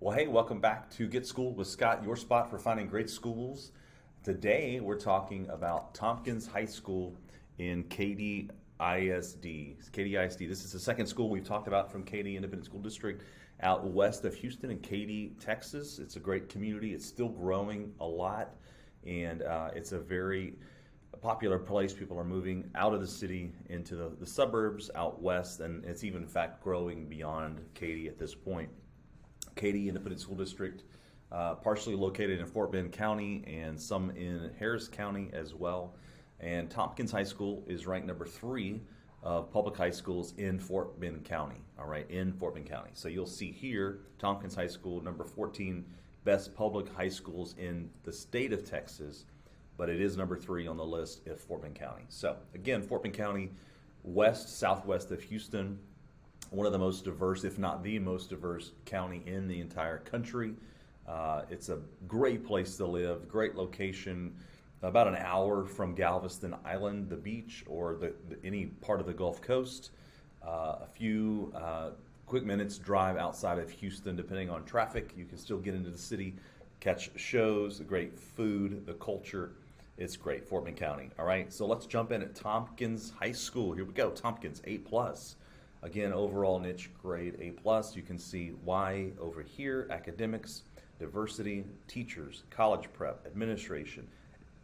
Well, hey, welcome back to Get Schooled with Scott, your spot for finding great schools. Today, we're talking about Tompkins High School in Katy ISD. Katy ISD. This is the second school we've talked about from Katy Independent School District out west of Houston in Katy, Texas. It's a great community. It's still growing a lot, and it's a very popular place. People are moving out of the city into the suburbs out west, and it's even, in fact, growing beyond Katy at this point. Katy Independent School District, partially located in Fort Bend County and some in Harris County as well. And Tompkins High School is ranked number 3 of public high schools in Fort Bend County. All right, in Fort Bend County. So you'll see here, Tompkins High School, number 14 best public high schools in the state of Texas, but it is number 3 on the list of Fort Bend County. So again, Fort Bend County, southwest of Houston, one of the most diverse, if not the most diverse county in the entire country. It's a great place to live, great location, about an hour from Galveston Island, the beach, or any part of the Gulf Coast. A few quick minutes drive outside of Houston, depending on traffic. You can still get into the city, catch shows, the great food, the culture. It's great, Fort Bend County. All right, so let's jump in at Tompkins High School. Here we go, Tompkins, A+. Again, overall niche grade A+. You can see why over here: academics, diversity, teachers, college prep, administration,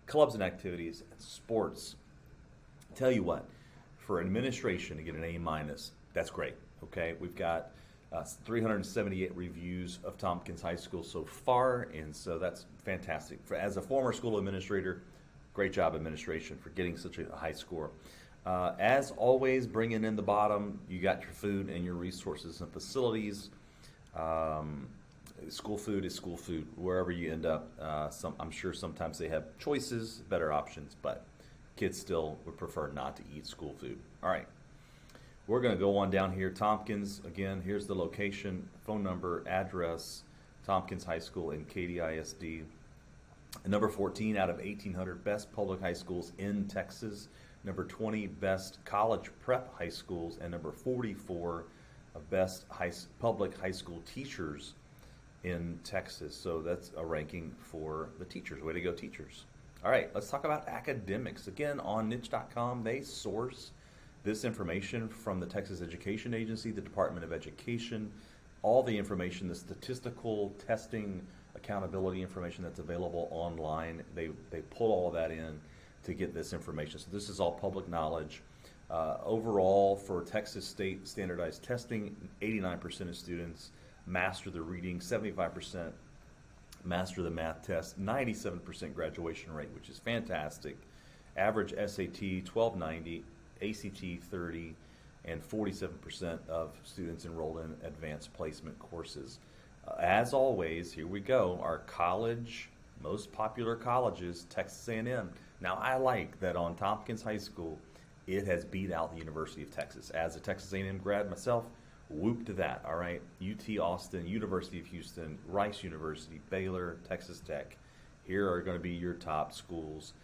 clubs and activities, and sports. Tell you what, for administration to get an A-, that's great. Okay, we've got 378 reviews of Tompkins High School so far, and so that's fantastic. As a former school administrator, great job, administration, for getting such a high score. As always, bringing in the bottom, you got your food and your resources and facilities. School food is school food, wherever you end up. I'm sure sometimes they have choices, better options, but kids still would prefer not to eat school food. All right, we're going to go on down here. Tompkins, again, here's the location, phone number, address, Tompkins High School in Katy ISD. Number 14 out of 1,800 best public high schools in Texas. Number 20 best college prep high schools, and number 44 of best public high school teachers in Texas. So that's a ranking for the teachers. Way to go, teachers. All right, let's talk about academics. Again, on niche.com, they source this information from the Texas Education Agency, the Department of Education, all the information, the statistical testing, accountability information that's available online. They pull all of that in to get this information. So this is all public knowledge. Overall, for Texas state standardized testing, 89% of students master the reading, 75% master the math test, 97% graduation rate, which is fantastic. Average SAT 1290, ACT 30, and 47% of students enrolled in advanced placement courses. As always, here we go, our college, most popular colleges, Texas A&M. Now, I like that on Tompkins High School, it has beat out the University of Texas. As a Texas A&M grad myself, whoop to that, all right? UT Austin, University of Houston, Rice University, Baylor, Texas Tech. Here are going to be your top schools,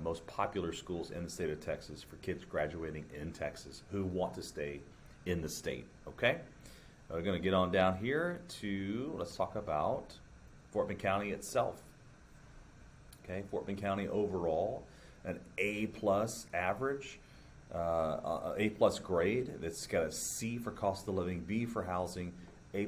most popular schools in the state of Texas for kids graduating in Texas who want to stay in the state, okay? We're going to get on down here to, let's talk about Fort Bend County itself. Okay, Fort Bend County overall, an A+ average, A+ grade. It's got a C for cost of living, B for housing, A+,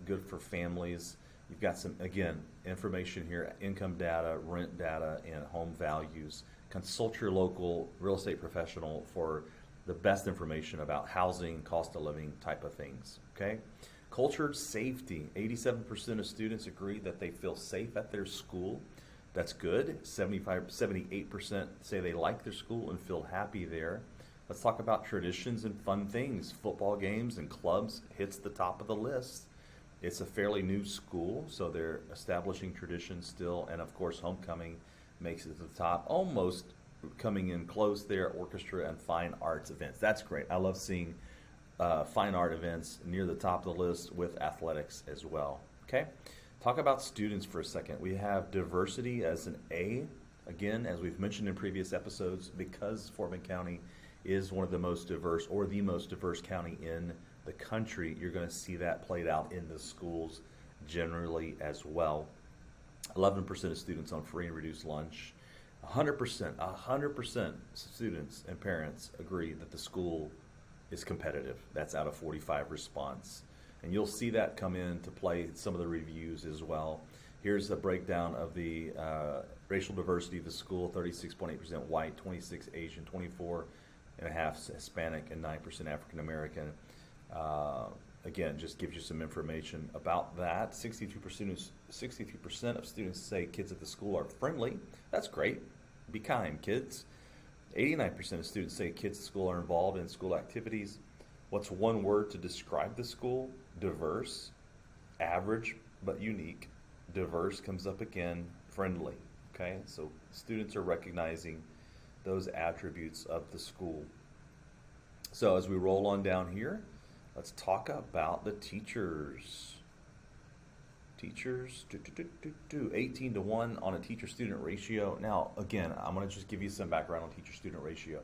good for families. You've got some, again, information here, income data, rent data, and home values. Consult your local real estate professional for the best information about housing, cost of living type of things, okay? Cultured safety. 87% of students agree that they feel safe at their school. That's good. 78% say they like their school and feel happy there. Let's talk about traditions and fun things. Football games and clubs hits the top of the list. It's a fairly new school, so they're establishing traditions still, and of course homecoming makes it to the top. Almost coming in close there, orchestra and fine arts events. That's great. I love seeing fine art events near the top of the list with athletics as well. Okay, talk about students for a second. We have diversity as an A. Again, as we've mentioned in previous episodes, because Fort Bend County is one of the most diverse or the most diverse county in the country, you're going to see that played out in the schools generally as well. 11% of students on free and reduced lunch. 100% students and parents agree that the school is competitive. That's out of 45 response. And you'll see that come into play in some of the reviews as well. Here's a breakdown of the racial diversity of the school: 36.8% white, 26 Asian, 24.5% Hispanic, and 9% African American. Again, just gives you some information about that. 63% of students say kids at the school are friendly. That's great. Be kind, kids. 89% of students say kids at school are involved in school activities. What's one word to describe the school? Diverse. Average, but unique. Diverse comes up again. Friendly. Okay, so students are recognizing those attributes of the school. So as we roll on down here, let's talk about the teachers. Teachers, 18 to 1 on a teacher-student ratio. Now, again, I'm going to just give you some background on teacher-student ratio.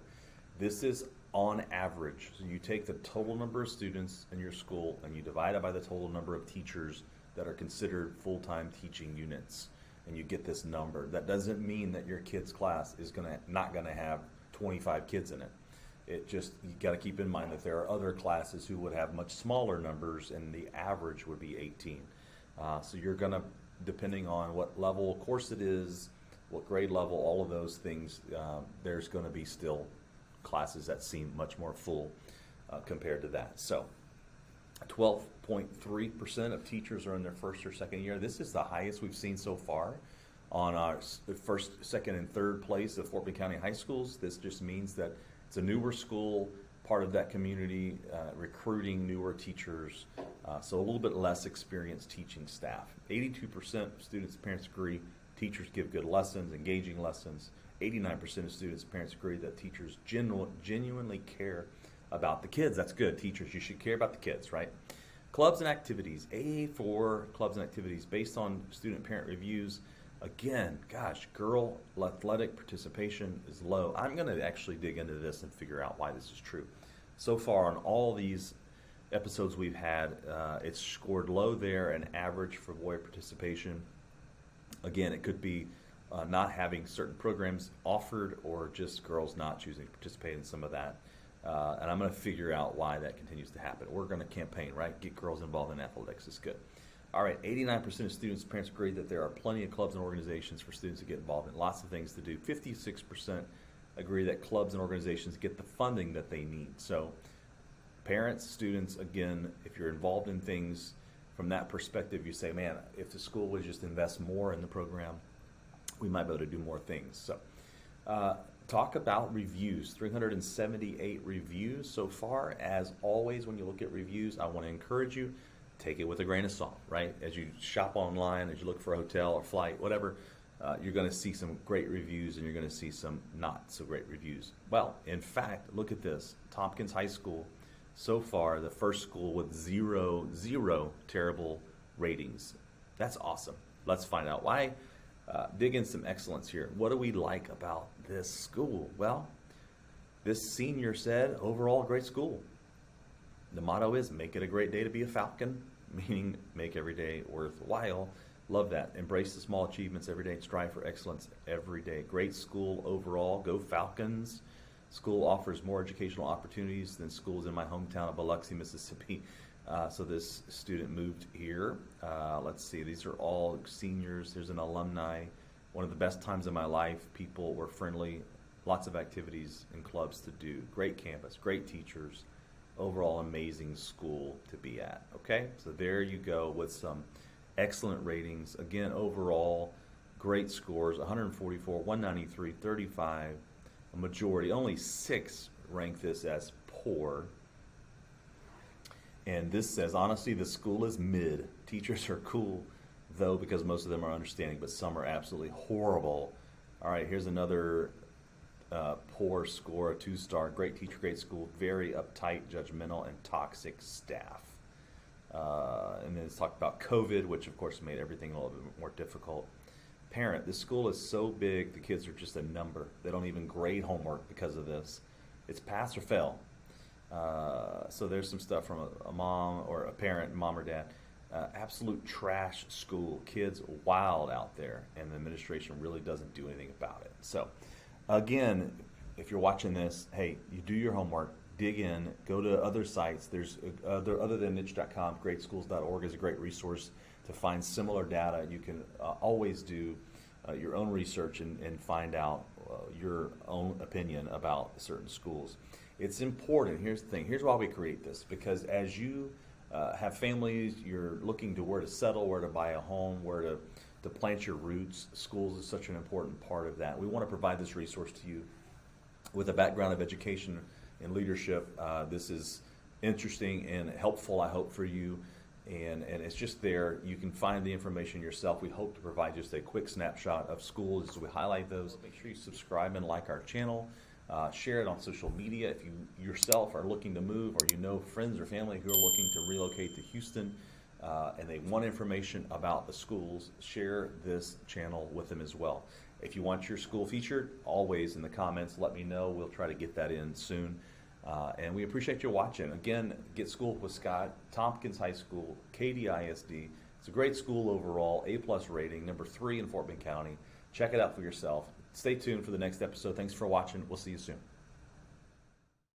This is on average. So you take the total number of students in your school and you divide it by the total number of teachers that are considered full-time teaching units, and you get this number. That doesn't mean that your kid's class is not going to have 25 kids in it. It just, you got to keep in mind that there are other classes who would have much smaller numbers, and the average would be 18. So you're going to, depending on what level course it is, what grade level, all of those things, there's going to be still classes that seem much more full compared to that. So 12.3% of teachers are in their first or second year. This is the highest we've seen so far on our first, second, and third place of Fort Bend County high schools. This just means that it's a newer school, part of that community, recruiting newer teachers, so a little bit less experienced teaching staff. 82% of students and parents agree teachers give good lessons, engaging lessons. 89% of students and parents agree that teachers genuinely care about the kids. That's good. Teachers, you should care about the kids, right? Clubs and activities. A for clubs and activities based on student parent reviews. Again, gosh, girl athletic participation is low. I'm going to actually dig into this and figure out why this is true. So far on all these episodes we've had, it's scored low there and average for boy participation. Again, it could be not having certain programs offered or just girls not choosing to participate in some of that. And I'm going to figure out why that continues to happen. We're going to campaign, right? Get girls involved in athletics. It's good. All right, 89% of students and parents agree that there are plenty of clubs and organizations for students to get involved in. Lots of things to do. 56% agree that clubs and organizations get the funding that they need. So parents, students, again, if you're involved in things from that perspective, you say, man, if the school would just invest more in the program, we might be able to do more things. So talk about reviews. 378 reviews so far. As always, when you look at reviews, I want to encourage you, take it with a grain of salt, right? As you shop online, as you look for a hotel or flight, whatever, you're going to see some great reviews and you're going to see some not so great reviews. Well, in fact, look at this. Tompkins High School, so far, the first school with zero terrible ratings. That's awesome. Let's find out why. Dig in some excellence here. What do we like about this school? Well, this senior said, overall, great school. The motto is, make it a great day to be a Falcon, meaning make every day worthwhile. Love that. Embrace the small achievements every day. Strive for excellence every day. Great school overall. Go Falcons. School offers more educational opportunities than schools in my hometown of Biloxi, Mississippi. So this student moved here. Let's see. These are all seniors. There's an alumni. One of the best times of my life. People were friendly. Lots of activities and clubs to do. Great campus. Great teachers. Overall amazing school to be at. Okay, so there you go with some excellent ratings. Again, overall great scores: 144, 193, 35. A majority, only 6 rank this as poor. And this says, honestly, the school is mid. Teachers are cool, though, because most of them are understanding, but some are absolutely horrible. All right, here's another poor score, a 2-star. Great teacher, great school, very uptight, judgmental, and toxic staff. And then it's talked about COVID, which of course made everything a little bit more difficult. Parent, this school is so big, the kids are just a number. They don't even grade homework because of this. It's pass or fail. So there's some stuff from a mom or a parent, mom or dad. absolute trash school. Kids wild out there, and the administration really doesn't do anything about it. So, again, if you're watching this, hey, you do your homework, dig in, go to other sites. There's other than niche.com, greatschools.org is a great resource to find similar data. You can always do your own research and find out your own opinion about certain schools. It's important. Here's the thing. Here's why we create this, because as you have families, you're looking to where to settle, where to buy a home, where to plant your roots. Schools is such an important part of that. We want to provide this resource to you with a background of education and leadership. This is interesting and helpful, I hope, for you. And it's just there. You can find the information yourself. We hope to provide just a quick snapshot of schools as we highlight those. Make sure you subscribe and like our channel. Share it on social media. If you yourself are looking to move, or you know friends or family who are looking to relocate to Houston and they want information about the schools, share this channel with them as well. If you want your school featured, always in the comments, let me know. We'll try to get that in soon. And we appreciate you watching. Again, Get Schooled with Scott, Tompkins High School, Katy ISD. It's a great school overall, A+ rating, number 3 in Fort Bend County. Check it out for yourself. Stay tuned for the next episode. Thanks for watching. We'll see you soon.